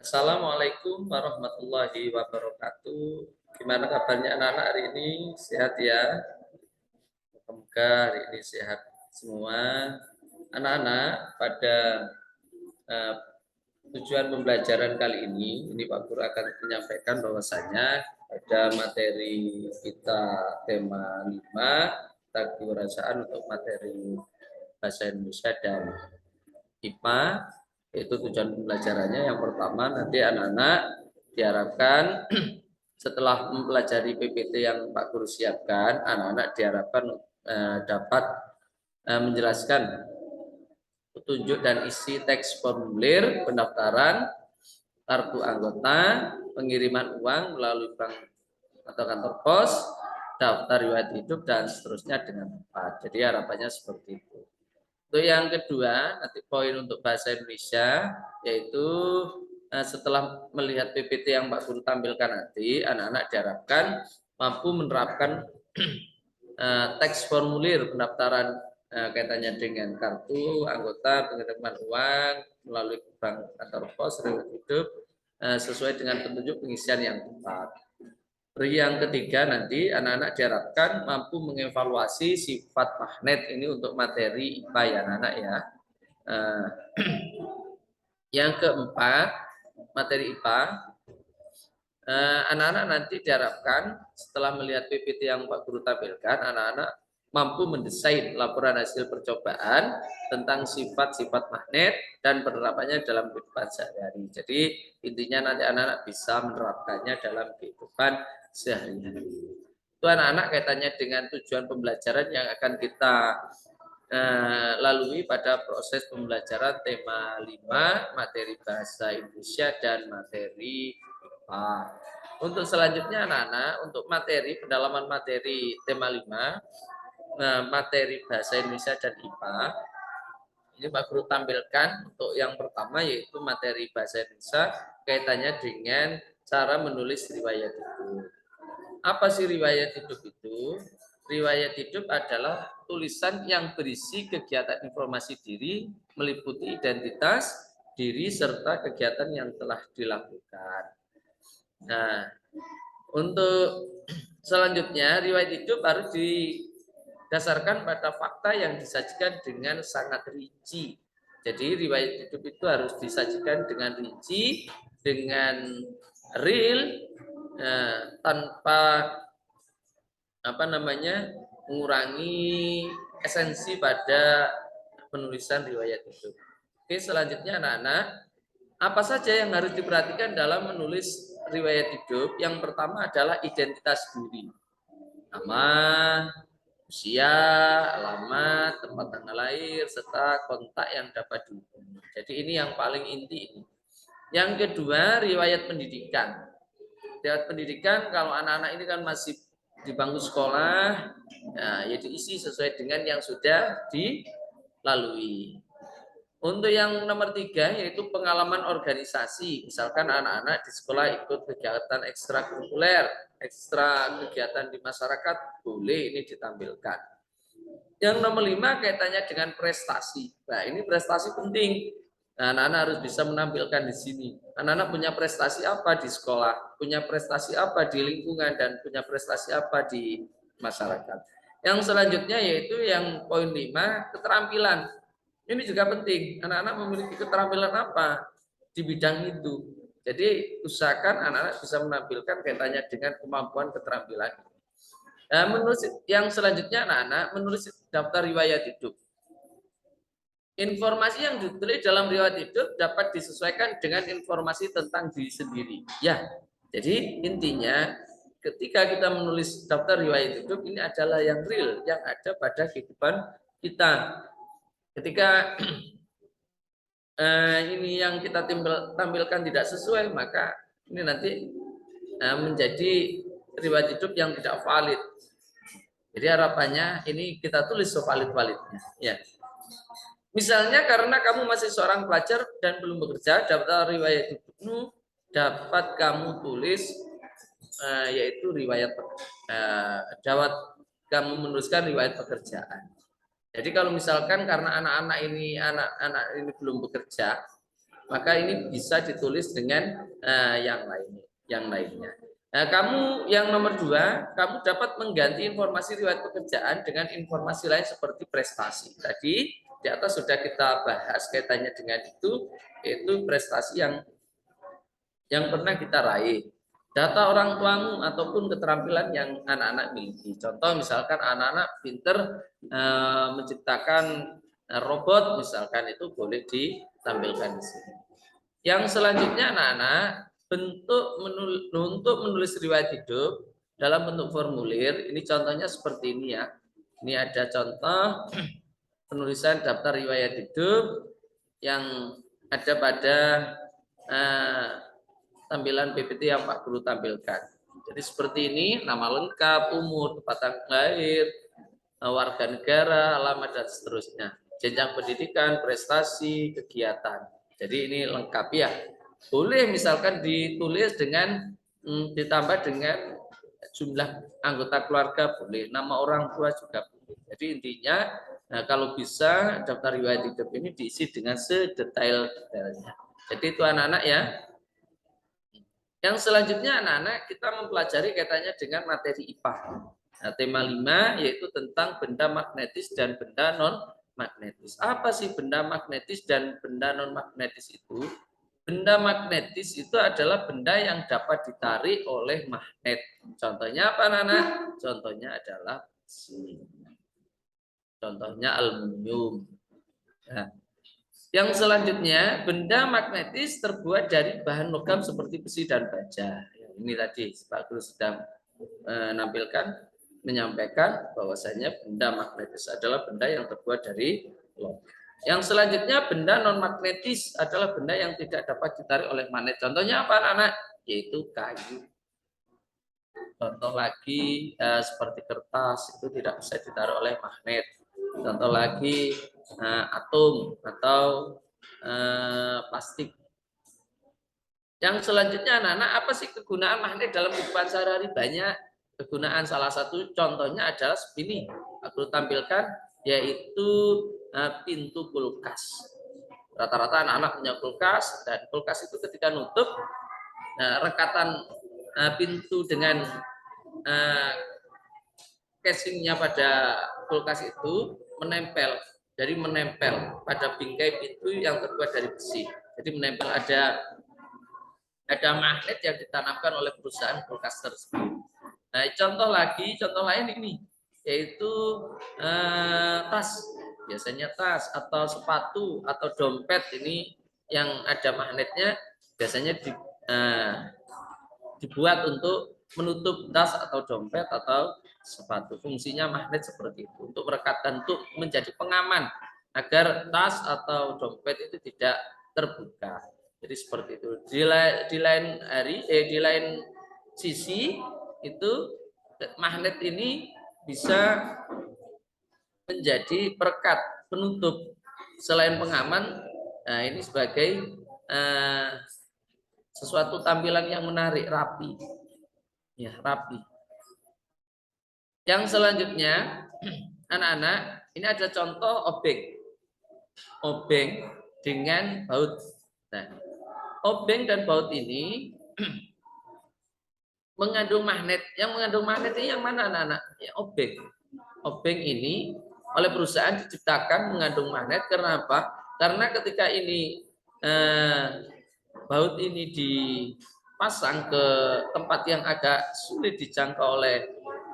Assalamualaikum warahmatullahi wabarakatuh. Gimana kabarnya anak-anak hari ini? Sehat ya? Semoga hari ini sehat semua. Anak-anak, pada eh, tujuan pembelajaran kali ini Pak Guru akan menyampaikan bahwasanya pada materi kita tema 5, tadi perasaan untuk materi bahasa Indonesia dan IPA, yaitu tujuan pembelajarannya yang pertama nanti anak-anak diharapkan setelah mempelajari PPT yang Pak Guru siapkan, anak-anak diharapkan dapat menjelaskan petunjuk dan isi teks formulir pendaftaran, kartu anggota, pengiriman uang melalui bank atau kantor pos, daftar riwayat hidup, dan seterusnya dengan tepat. Jadi harapannya seperti itu. Untuk yang kedua, nanti poin untuk bahasa Indonesia, yaitu setelah melihat PPT yang Pak Guru tampilkan nanti, anak-anak diharapkan mampu menerapkan teks formulir pendaftaran kaitannya dengan kartu anggota, pengiriman uang melalui bank kantor pos, riwayat hidup sesuai dengan petunjuk pengisian yang tepat. Yang ketiga nanti anak-anak diharapkan mampu mengevaluasi sifat magnet ini untuk materi IPA ya anak-anak ya. Yang keempat materi IPA, anak-anak nanti diharapkan setelah melihat PPT yang Pak Guru tampilkan, anak-anak mampu mendesain laporan hasil percobaan tentang sifat-sifat magnet dan penerapannya dalam kehidupan sehari-hari. Jadi intinya nanti anak-anak bisa menerapkannya dalam kehidupan sehari-hari. Itu anak-anak kaitannya dengan tujuan pembelajaran yang akan kita lalui pada proses pembelajaran tema 5, materi bahasa Indonesia dan materi IPA. Untuk selanjutnya anak-anak, untuk materi pendalaman materi tema 5, materi bahasa Indonesia dan IPA, ini Pak Guru tampilkan untuk yang pertama yaitu materi bahasa Indonesia kaitannya dengan cara menulis riwayat hidup. Apa sih riwayat hidup itu? Riwayat hidup adalah tulisan yang berisi kegiatan informasi diri, meliputi identitas diri serta kegiatan yang telah dilakukan. Nah, untuk selanjutnya riwayat hidup harus didasarkan pada fakta yang disajikan dengan sangat rinci. Jadi riwayat hidup itu harus disajikan dengan rinci, dengan real, tanpa mengurangi esensi pada penulisan riwayat hidup. Oke, selanjutnya anak-anak, apa saja yang harus diperhatikan dalam menulis riwayat hidup? Yang pertama adalah identitas diri. Nama, usia, alamat, tempat tanggal lahir, serta kontak yang dapat dihubungi. Jadi ini yang paling inti. Yang kedua, riwayat pendidikan. Riwayat pendidikan kalau anak-anak ini kan masih di bangku sekolah, nah, ya diisi sesuai dengan yang sudah dilalui. Untuk yang nomor 3 yaitu pengalaman organisasi. Misalkan anak-anak di sekolah ikut kegiatan ekstrakurikuler, ekstra kegiatan di masyarakat, boleh ini ditampilkan. Yang nomor 5 kaitannya dengan prestasi. Nah, ini prestasi penting. Nah, anak-anak harus bisa menampilkan di sini. Anak-anak punya prestasi apa di sekolah, punya prestasi apa di lingkungan, dan punya prestasi apa di masyarakat. Yang selanjutnya yaitu yang poin 5, keterampilan. Ini juga penting. Anak-anak memiliki keterampilan apa di bidang itu. Jadi usahakan anak-anak bisa menampilkan kaitannya dengan kemampuan keterampilan. Nah, menulis yang selanjutnya anak-anak menulis daftar riwayat hidup. Informasi yang ditulis dalam riwayat hidup dapat disesuaikan dengan informasi tentang diri sendiri. Ya, jadi intinya ketika kita menulis daftar riwayat hidup ini adalah yang real, yang ada pada kehidupan kita. Ketika ini yang kita tampilkan tidak sesuai, maka ini nanti menjadi riwayat hidup yang tidak valid. Jadi harapannya ini kita tulis sevalid-validnya. Ya. Misalnya karena kamu masih seorang pelajar dan belum bekerja, daftar riwayat hidupmu dapat kamu tulis yaitu riwayat dapat kamu menuliskan riwayat pekerjaan. Jadi kalau misalkan karena anak-anak ini belum bekerja, maka ini bisa ditulis dengan yang lainnya. Nah, kamu yang nomor 2, kamu dapat mengganti informasi riwayat pekerjaan dengan informasi lain seperti prestasi. Tadi di atas sudah kita bahas kaitannya dengan itu, yaitu prestasi yang pernah kita raih. Data orang tuamu ataupun keterampilan yang anak-anak miliki. Contoh misalkan anak-anak pinter menciptakan robot, misalkan itu boleh ditampilkan di sini. Yang selanjutnya anak-anak, untuk menulis riwayat hidup dalam bentuk formulir, ini contohnya seperti ini ya. Ini ada contoh penulisan daftar riwayat hidup yang ada pada tampilan PPT yang Pak Guru tampilkan. Jadi seperti ini, nama lengkap, umur, tempat tanggal lahir, warga negara, alamat, dan seterusnya. Jenjang pendidikan, prestasi, kegiatan. Jadi ini lengkap ya. Boleh misalkan ditulis dengan ditambah dengan jumlah anggota keluarga, boleh. Nama orang tua juga boleh. Jadi intinya, kalau bisa daftar riwayat hidup ini diisi dengan sedetail-detailnya. Jadi itu anak-anak ya. Yang selanjutnya anak-anak kita mempelajari kaitannya dengan materi IPA. Nah, tema 5 yaitu tentang benda magnetis dan benda non magnetis. Apa sih benda magnetis dan benda non magnetis itu? Benda magnetis itu adalah benda yang dapat ditarik oleh magnet. Contohnya apa, anak-anak? Contohnya adalah besi. Contohnya aluminium. Nah, yang selanjutnya, benda magnetis terbuat dari bahan logam seperti besi dan baja. Ini tadi Pak Guru sedang menyampaikan bahwasanya benda magnetis adalah benda yang terbuat dari logam. Yang selanjutnya, benda non magnetis adalah benda yang tidak dapat ditarik oleh magnet. Contohnya apa, anak-anak? Yaitu kayu. Contoh lagi seperti kertas, itu tidak bisa ditarik oleh magnet. Contoh lagi atom atau plastik. Yang selanjutnya anak-anak, apa sih kegunaan magnet dalam kehidupan sehari-hari? Banyak kegunaan. Salah satu contohnya adalah ini, aku tampilkan, yaitu pintu kulkas. Rata-rata anak-anak punya kulkas, dan kulkas itu ketika nutup, rekatan pintu dengan casingnya pada kulkas itu menempel. Jadi menempel pada bingkai pintu yang terbuat dari besi. Jadi menempel, ada magnet yang ditanamkan oleh perusahaan kulkas tersebut. Nah, contoh lain ini, yaitu tas. Biasanya tas atau sepatu atau dompet ini yang ada magnetnya biasanya dibuat untuk menutup tas atau dompet atau sepatu. Fungsinya magnet seperti itu, untuk merekatkan, untuk menjadi pengaman agar tas atau dompet itu tidak terbuka. Jadi seperti itu. Di lain sisi itu magnet ini bisa menjadi perekat, penutup. Selain pengaman, nah ini sebagai sesuatu tampilan yang menarik, rapi. Ya, rapi. Yang selanjutnya, anak-anak, ini ada contoh obeng dengan baut. Nah, obeng dan baut ini mengandung magnet. Yang mengandung magnet ini yang mana, anak-anak? Ya, obeng. Obeng ini oleh perusahaan diciptakan mengandung magnet. Karena apa? Karena ketika ini baut ini dipasang ke tempat yang agak sulit dijangkau oleh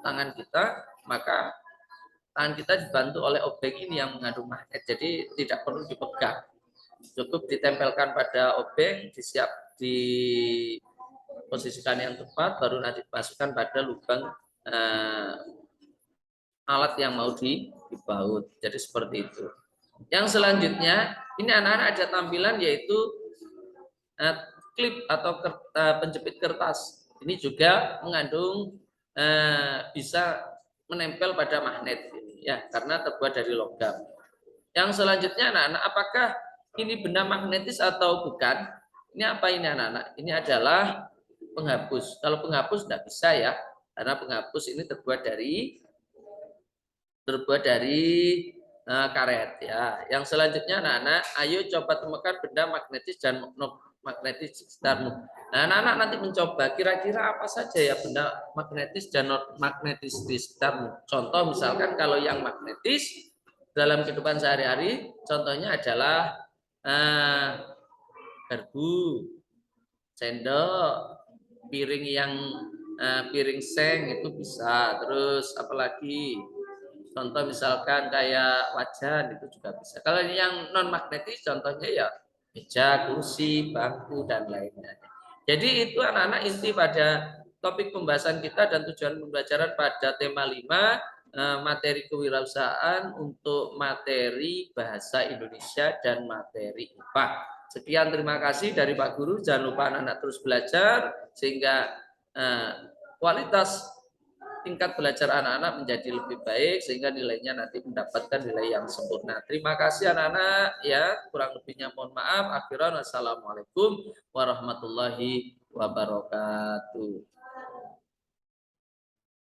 tangan kita, maka tangan kita dibantu oleh obeng ini yang mengandung magnet. Jadi tidak perlu dipegang, cukup ditempelkan pada obeng, diposisikan yang tepat, baru nanti dimasukkan pada lubang alat yang mau dibaut. Jadi seperti itu. Yang selanjutnya, ini anak-anak ada tampilan yaitu klip atau penjepit kertas. Ini juga mengandung bisa menempel pada magnet ini ya, karena terbuat dari logam. Yang selanjutnya anak-anak, apakah ini benda magnetis atau bukan? Ini apa ini, anak-anak? Ini adalah penghapus. Kalau penghapus tidak bisa ya, karena penghapus ini terbuat dari karet ya. Yang selanjutnya anak-anak, ayo coba temukan benda magnetis dan non magnetis di sekitarmu. Nah, anak-anak nanti mencoba kira-kira apa saja ya benda magnetis dan non magnetis di sekitarmu. Contoh misalkan kalau yang magnetis dalam kehidupan sehari-hari, contohnya adalah garpu, sendok, piring yang piring seng itu bisa. Terus apalagi contoh misalkan kayak wajan itu juga bisa. Kalau yang non magnetis contohnya ya meja, kursi, bangku dan lainnya. Jadi itu anak-anak inti pada topik pembahasan kita dan tujuan pembelajaran pada tema 5 materi kewirausahaan untuk materi bahasa Indonesia dan materi IPA. Sekian terima kasih dari Pak Guru. Jangan lupa anak-anak terus belajar sehingga kualitas tingkat belajar anak-anak menjadi lebih baik sehingga nilainya nanti mendapatkan nilai yang sempurna. Terima kasih anak-anak ya. Kurang lebihnya mohon maaf. Akhiran wassalamualaikum warahmatullahi wabarakatuh.